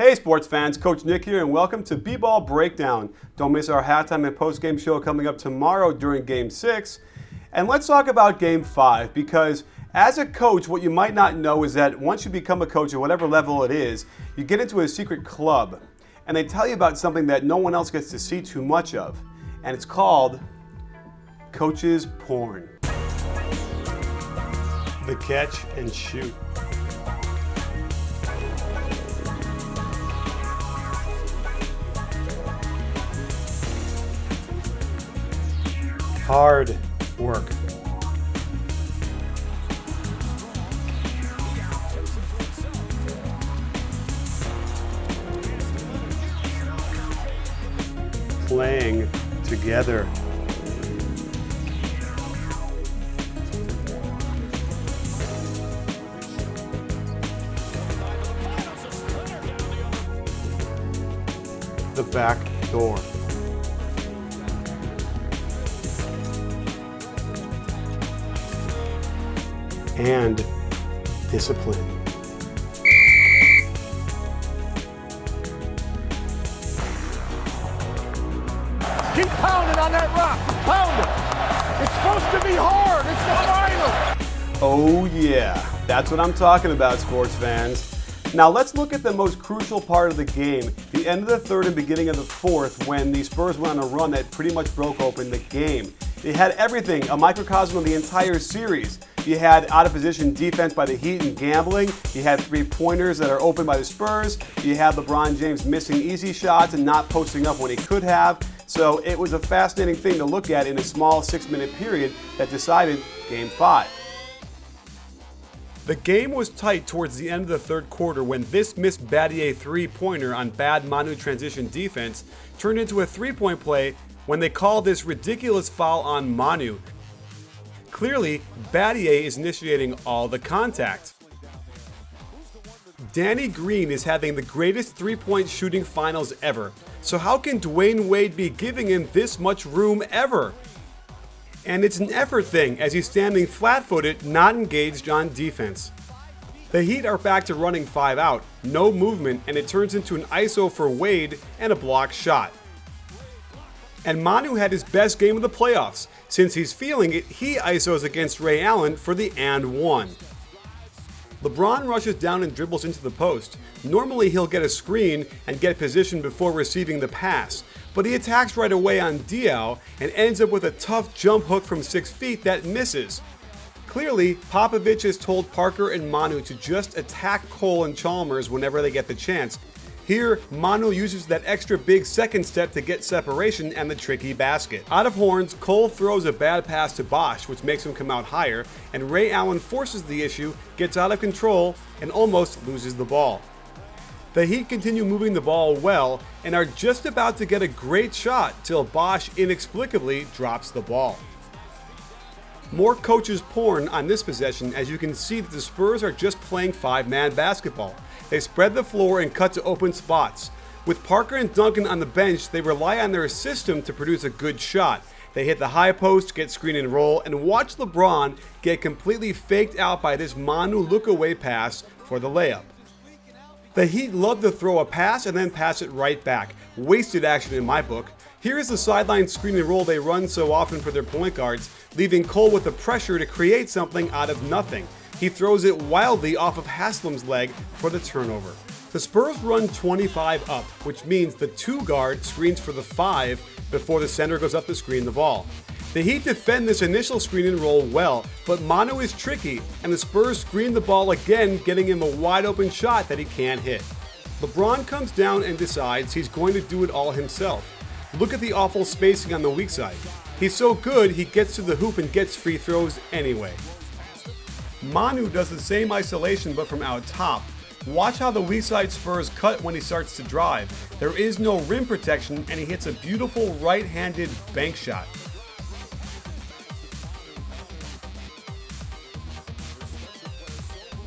Hey sports fans, Coach Nick here and welcome to B-Ball Breakdown. Don't miss our halftime and post-game show coming up tomorrow during Game 6. And let's talk about Game 5 because as a coach, what you might not know is that once you become a coach at whatever level it is, you get into a secret club and they tell you about something that no one else gets to see too much of. And it's called coach's porn. The catch and shoot. Hard work. Playing together. The back door. And discipline. Keep pounding on that rock. Pound it. It's supposed to be hard. It's not idle. Oh yeah, that's what I'm talking about, sports fans. Now let's look at the most crucial part of the game, the end of the third and beginning of the fourth, when the Spurs went on a run that pretty much broke open the game. They had everything, a microcosm of the entire series. You had out-of-position defense by the Heat and gambling. You had three-pointers that are open by the Spurs. You had LeBron James missing easy shots and not posting up when he could have. So it was a fascinating thing to look at in a small 6-minute period that decided Game 5. The game was tight towards the end of the third quarter when this missed Battier three-pointer on bad Manu transition defense turned into a three-point play when they called this ridiculous foul on Manu. Clearly, Battier is initiating all the contact. Danny Green is having the greatest three-point shooting finals ever, so how can Dwayne Wade be giving him this much room ever? And it's an effort thing as he's standing flat-footed, not engaged on defense. The Heat are back to running 5 out, no movement, and it turns into an ISO for Wade and a block shot. And Manu had his best game of the playoffs. Since he's feeling it, he ISOs against Ray Allen for the and one. LeBron rushes down and dribbles into the post. Normally he'll get a screen and get position before receiving the pass, but he attacks right away on Diaw and ends up with a tough jump hook from 6 feet that misses. Clearly, Popovich has told Parker and Manu to just attack Cole and Chalmers whenever they get the chance. Here, Manu uses that extra big second step to get separation and the tricky basket. Out of horns, Cole throws a bad pass to Bosh, which makes him come out higher, and Ray Allen forces the issue, gets out of control, and almost loses the ball. The Heat continue moving the ball well, and are just about to get a great shot till Bosh inexplicably drops the ball. More coaches porn on this possession as you can see that the Spurs are just playing 5-man basketball. They spread the floor and cut to open spots. With Parker and Duncan on the bench, they rely on their system to produce a good shot. They hit the high post, get screen and roll, and watch LeBron get completely faked out by this Manu look-away pass for the layup. The Heat love to throw a pass and then pass it right back. Wasted action in my book. Here is the sideline screen and roll they run so often for their point guards, leaving Cole with the pressure to create something out of nothing. He throws it wildly off of Haslam's leg for the turnover. The Spurs run 25 up, which means the 2 guard screens for the 5 before the center goes up to screen the ball. The Heat defend this initial screen and roll well, but Manu is tricky, and the Spurs screen the ball again, getting him a wide open shot that he can't hit. LeBron comes down and decides he's going to do it all himself. Look at the awful spacing on the weak side. He's so good, he gets to the hoop and gets free throws anyway. Manu does the same isolation but from out top. Watch how the weak side Spurs cut when he starts to drive. There is no rim protection and he hits a beautiful right-handed bank shot.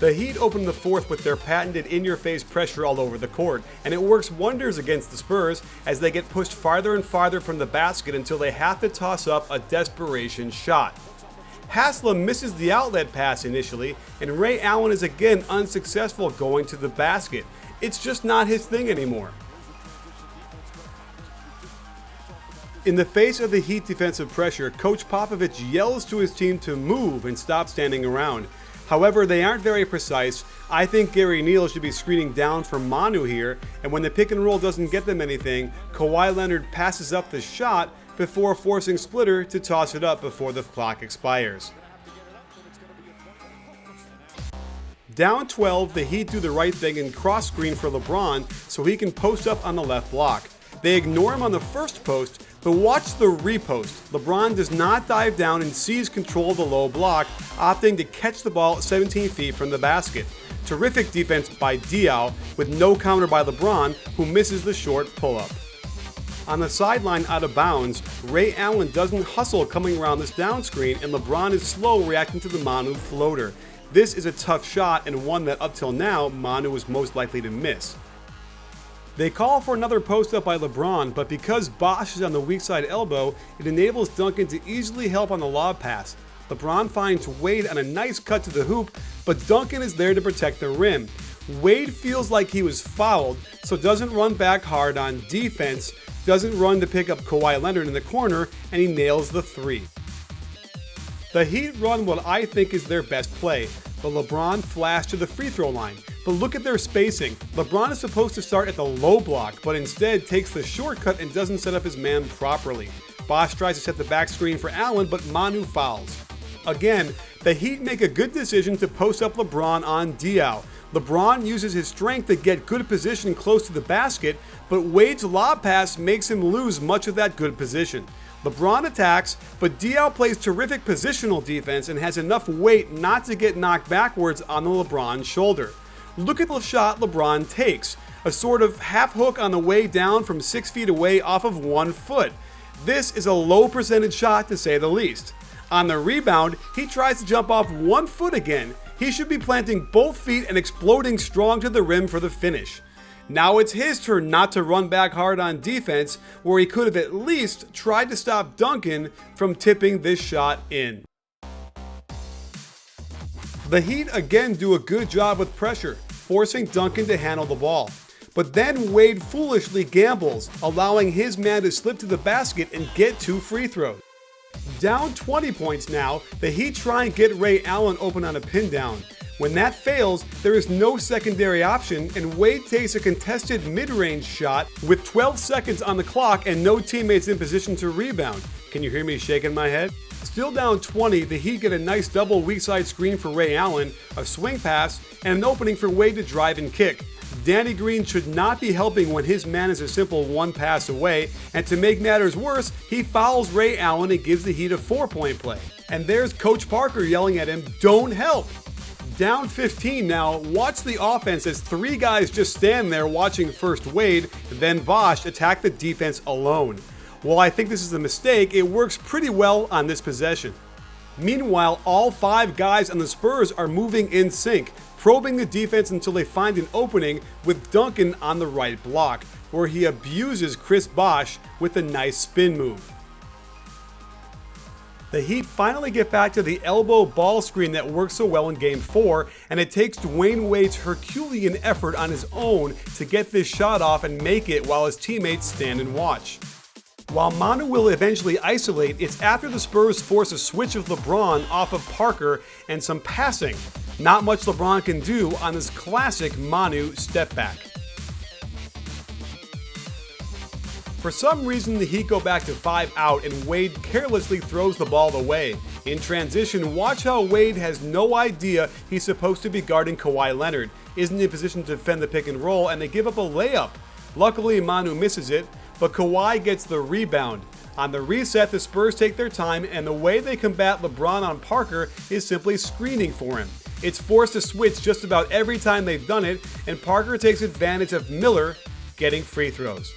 The Heat open the fourth with their patented in-your-face pressure all over the court, and it works wonders against the Spurs as they get pushed farther and farther from the basket until they have to toss up a desperation shot. Haslam misses the outlet pass initially, and Ray Allen is again unsuccessful going to the basket. It's just not his thing anymore. In the face of the Heat defensive pressure, Coach Popovich yells to his team to move and stop standing around. However, they aren't very precise. I think Gary Neal should be screening down for Manu here, and when the pick and roll doesn't get them anything, Kawhi Leonard passes up the shot before forcing Splitter to toss it up before the clock expires. Down 12, the Heat do the right thing and cross screen for LeBron so he can post up on the left block. They ignore him on the first post, but watch the repost. LeBron does not dive down and seize control of the low block, opting to catch the ball at 17 feet from the basket. Terrific defense by Diaw with no counter by LeBron, who misses the short pull-up. On the sideline out of bounds, Ray Allen doesn't hustle coming around this down screen, and LeBron is slow reacting to the Manu floater. This is a tough shot and one that up till now Manu was most likely to miss. They call for another post-up by LeBron, but because Bosh is on the weak side elbow, it enables Duncan to easily help on the lob pass. LeBron finds Wade on a nice cut to the hoop, but Duncan is there to protect the rim. Wade feels like he was fouled, so doesn't run back hard on defense, doesn't run to pick up Kawhi Leonard in the corner, and he nails the three. The Heat run what I think is their best play, but LeBron flashed to the free throw line. But look at their spacing. LeBron is supposed to start at the low block, but instead takes the shortcut and doesn't set up his man properly. Bosh tries to set the back screen for Allen, but Manu fouls. Again, the Heat make a good decision to post up LeBron on Diaw. LeBron uses his strength to get good position close to the basket, but Wade's lob pass makes him lose much of that good position. LeBron attacks, but Diaw plays terrific positional defense and has enough weight not to get knocked backwards on the LeBron shoulder. Look at the shot LeBron takes, a sort of half hook on the way down from 6 feet away off of 1 foot. This is a low percentage shot to say the least. On the rebound, he tries to jump off 1 foot again. He should be planting both feet and exploding strong to the rim for the finish. Now it's his turn not to run back hard on defense, where he could have at least tried to stop Duncan from tipping this shot in. The Heat again do a good job with pressure, forcing Duncan to handle the ball. But then Wade foolishly gambles, allowing his man to slip to the basket and get 2 free throws. Down 20 points now, the Heat try and get Ray Allen open on a pin down. When that fails, there is no secondary option, and Wade takes a contested mid-range shot with 12 seconds on the clock and no teammates in position to rebound. Can you hear me shaking my head? Still down 20, the Heat get a nice double weak side screen for Ray Allen, a swing pass, and an opening for Wade to drive and kick. Danny Green should not be helping when his man is a simple 1 pass away, and to make matters worse, he fouls Ray Allen and gives the Heat a 4-point play. And there's Coach Parker yelling at him, "Don't help!" Down 15 now, watch the offense as 3 guys just stand there watching first Wade, then Bosh attack the defense alone. While I think this is a mistake, it works pretty well on this possession. Meanwhile, all 5 guys on the Spurs are moving in sync, probing the defense until they find an opening with Duncan on the right block, where he abuses Chris Bosh with a nice spin move. The Heat finally get back to the elbow ball screen that worked so well in Game 4, and it takes Dwayne Wade's Herculean effort on his own to get this shot off and make it while his teammates stand and watch. While Manu will eventually isolate, it's after the Spurs force a switch of LeBron off of Parker and some passing. Not much LeBron can do on this classic Manu step back. For some reason, the Heat go back to 5 out and Wade carelessly throws the ball away. In transition, watch how Wade has no idea he's supposed to be guarding Kawhi Leonard, isn't in position to defend the pick and roll, and they give up a layup. Luckily, Manu misses it, but Kawhi gets the rebound. On the reset, the Spurs take their time, and the way they combat LeBron on Parker is simply screening for him. It's forced to switch just about every time they've done it, and Parker takes advantage of Miller getting free throws.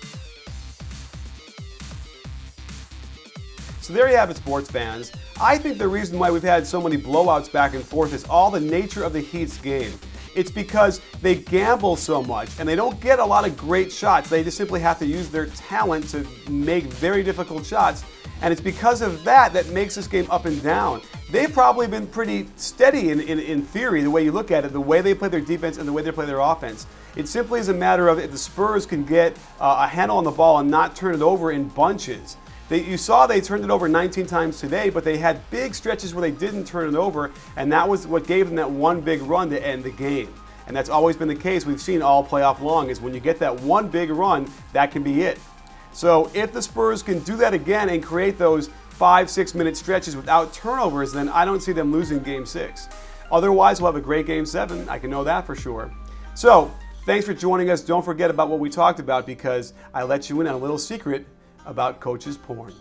So there you have it, sports fans. I think the reason why we've had so many blowouts back and forth is all the nature of the Heat's game. It's because they gamble so much and they don't get a lot of great shots. They just simply have to use their talent to make very difficult shots. And it's because of that that makes this game up and down. they've probably been pretty steady in theory, the way you look at it, the way they play their defense and the way they play their offense. It simply is a matter of if the Spurs can get a handle on the ball and not turn it over in bunches. You saw they turned it over 19 times today, but they had big stretches where they didn't turn it over, and that was what gave them that one big run to end the game. And that's always been the case we've seen all playoff long, is when you get that one big run, that can be it. So if the Spurs can do that again and create those 5-6 minute stretches without turnovers, then I don't see them losing Game 6. Otherwise, we'll have a great Game 7. I can know that for sure. So thanks for joining us. Don't forget about what we talked about, because I let you in on a little secret about coach's porn.